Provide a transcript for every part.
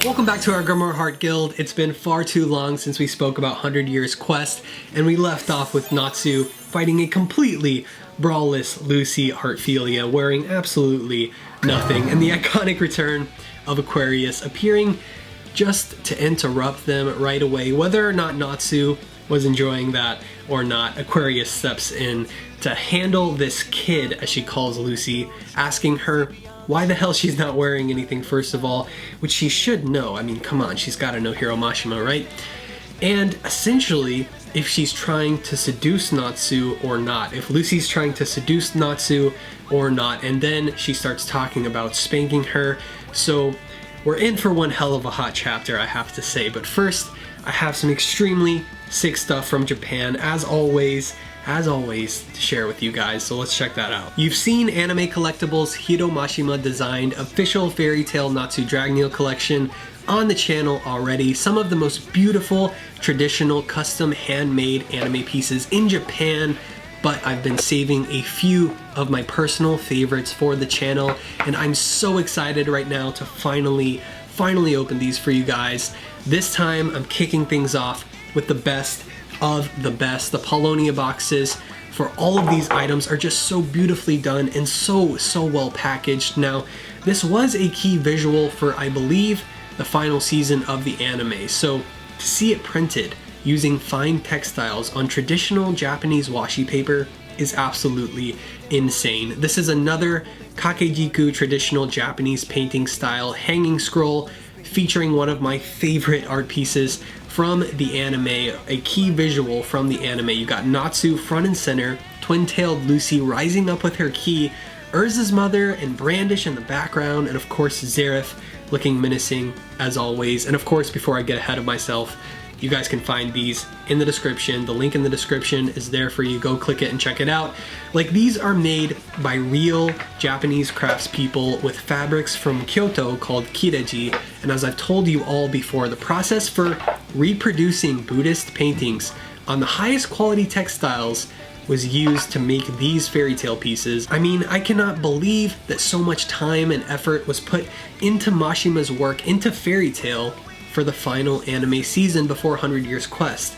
Welcome back to our Grimoire Heart Guild. It's been far too long since we spoke about 100 Years Quest, and we left off with Natsu fighting a completely brawlless Lucy Heartfilia, wearing absolutely nothing, and the iconic return of Aquarius appearing just to interrupt them right away. Whether or not Natsu was enjoying that or not, Aquarius steps in to handle this kid, as she calls Lucy, asking her why the hell she's not wearing anything, first of all, which she should know. I mean, come on, she's gotta know Hiro Mashima, right? And essentially, if she's trying to seduce Natsu or not, if Lucy's trying to seduce Natsu or not, and then she starts talking about spanking her. So we're in for one hell of a hot chapter, I have to say. But first, I have some extremely sick stuff from Japan, as always, to share with you guys, so let's check that out. You've seen Anime Collectables' Hiro Mashima designed official Fairy Tail Natsu Dragoneel collection on the channel already. Some of the most beautiful, traditional, custom, handmade anime pieces in Japan, but I've been saving a few of my personal favorites for the channel, and I'm so excited right now to finally open these for you guys. This time, I'm kicking things off with the best of the best. The Paulownia boxes for all of these items are just so beautifully done and so well packaged. Now, this was a key visual for, I believe, the final season of the anime, so to see it printed using fine textiles on traditional Japanese washi paper is absolutely insane. This is another Kakejiku traditional Japanese painting style hanging scroll featuring one of my favorite art pieces from the anime, a key visual from the anime. You got Natsu front and center, twin-tailed Lucy rising up with her key, Erza's mother and Brandish in the background, and of course Zareth looking menacing as always. And of course, before I get ahead of myself, you guys can find these in the description. The link in the description is there for you. Go click it and check it out. Like, these are made by real Japanese craftspeople with fabrics from Kyoto called Kireji. And as I've told you all before, the process for reproducing Buddhist paintings on the highest quality textiles was used to make these fairy tale pieces. I mean, I cannot believe that so much time and effort was put into Mashima's work, into Fairy Tail, for the final anime season before 100 Years Quest.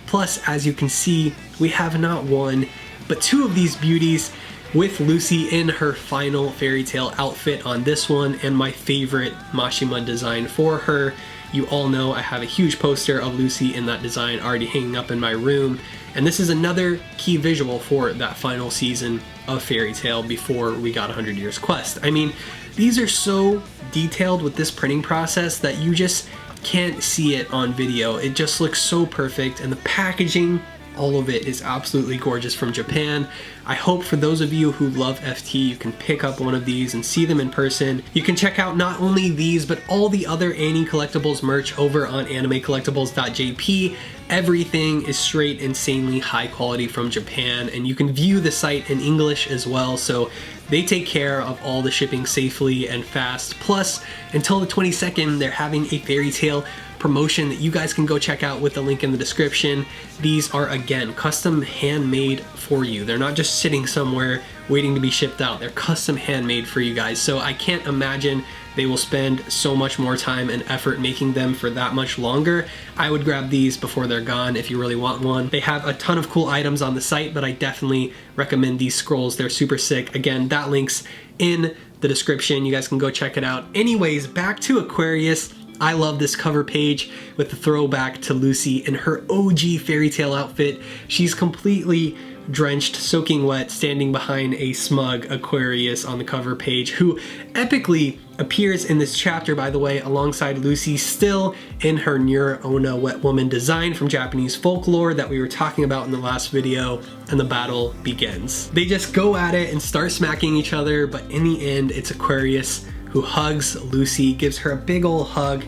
Plus, as you can see, we have not one, but two of these beauties, with Lucy in her final Fairy Tail outfit on this one, and my favorite Mashima design for her. You all know I have a huge poster of Lucy in that design already hanging up in my room, and this is another key visual for that final season of Fairy Tail before we got 100 Years Quest. I mean, these are so detailed with this printing process that you just can't see it on video. It just looks so perfect, and the packaging, all of it is absolutely gorgeous from Japan. I hope for those of you who love FT, you can pick up one of these and see them in person. You can check out not only these, but all the other Anime Collectables merch over on animecollectables.jp. Everything is straight, insanely high quality from Japan, and you can view the site in English as well, so they take care of all the shipping safely and fast. Plus, until the 22nd, they're having a Fairy Tail promotion that you guys can go check out with the link in the description. These are, again, custom handmade for you. They're not just sitting somewhere waiting to be shipped out. They're custom handmade for you guys. So I can't imagine they will spend so much more time and effort making them for that much longer. I would grab these before they're gone if you really want one. They have a ton of cool items on the site, but I definitely recommend these scrolls. They're super sick. Again, that link's in the description. You guys can go check it out. Anyways, back to Aquarius. I love this cover page with the throwback to Lucy in her OG Fairy Tail outfit. She's completely drenched, soaking wet, standing behind a smug Aquarius on the cover page, who epically appears in this chapter, by the way, alongside Lucy, still in her Nura Onna Wet Woman design from Japanese folklore that we were talking about in the last video, and the battle begins. They just go at it and start smacking each other, but in the end, it's Aquarius who hugs Lucy, gives her a big ol' hug.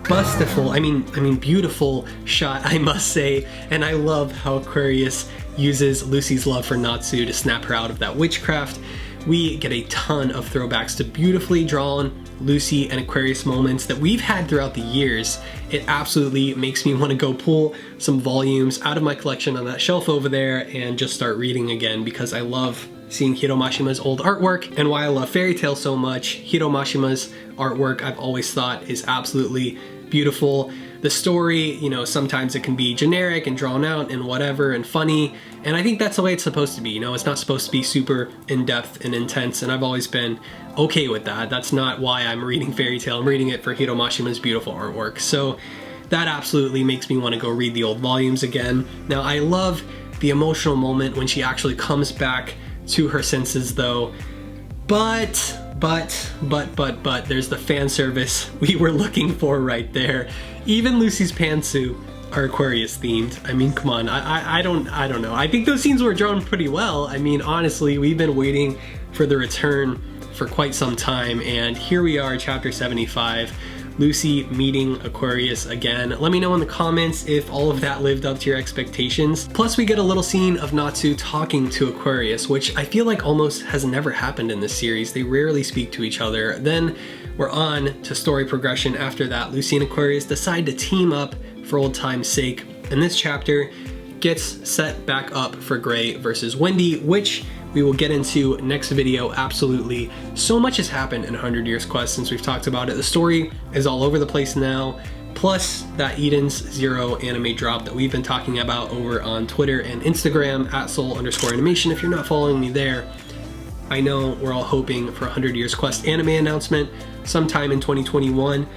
Bustiful, I mean beautiful shot, I must say, and I love how Aquarius uses Lucy's love for Natsu to snap her out of that witchcraft. we get a ton of throwbacks to beautifully drawn Lucy and Aquarius moments that we've had throughout the years. It absolutely makes me want to go pull some volumes out of my collection on that shelf over there and just start reading again, because I love seeing Hiro Mashima's old artwork. And why I love Fairy Tail so much, Hiro Mashima's artwork I've always thought is absolutely beautiful. The story, you know, sometimes it can be generic and drawn out and whatever and funny, and I think that's the way it's supposed to be. You know, it's not supposed to be super in-depth and intense, and I've always been okay with that. That's not why I'm reading Fairy Tail. I'm reading it for Hiro Mashima's beautiful artwork. So that absolutely makes me want to go read the old volumes again. Now, I love the emotional moment when she actually comes back to her senses though, but there's the fan service we were looking for right there. Even Lucy's pantsuit are Aquarius themed. I mean, come on, I don't know. I think those scenes were drawn pretty well. I mean, honestly, we've been waiting for the return for quite some time, and here we are, chapter 75. Lucy meeting Aquarius again. Let me know in the comments if all of that lived up to your expectations. Plus, we get a little scene of Natsu talking to Aquarius, which I feel like almost has never happened in this series. They rarely speak to each other. Then we're on to story progression. After that, Lucy and Aquarius decide to team up for old time's sake. And this chapter gets set back up for Greige versus Wendy, which we will get into next video. Absolutely so much has happened in 100 Years Quest since we've talked about it. The story is all over the place now, plus that Eden's Zero anime drop that we've been talking about over on Twitter and Instagram at @soul_animation. If you're not following me there, I know we're all hoping for a 100 Years Quest anime announcement sometime in 2021.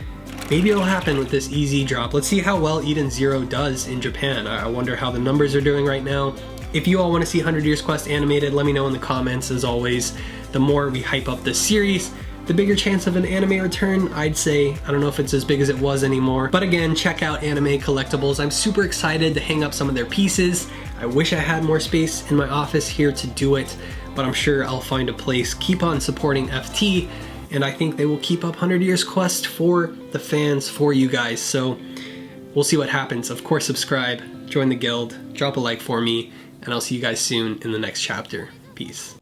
Maybe it'll happen with this EZ drop. Let's see how well Eden Zero does in Japan. I wonder how the numbers are doing right now. If you all want to see 100 Years Quest animated, let me know in the comments. As always, the more we hype up this series, the bigger chance of an anime return, I'd say. I don't know if it's as big as it was anymore. But again, check out Anime Collectables. I'm super excited to hang up some of their pieces. I wish I had more space in my office here to do it, but I'm sure I'll find a place. Keep on supporting FT, and I think they will keep up 100 Years Quest for the fans, for you guys. So we'll see what happens. Of course, subscribe, join the guild, drop a like for me, and I'll see you guys soon in the next chapter. Peace.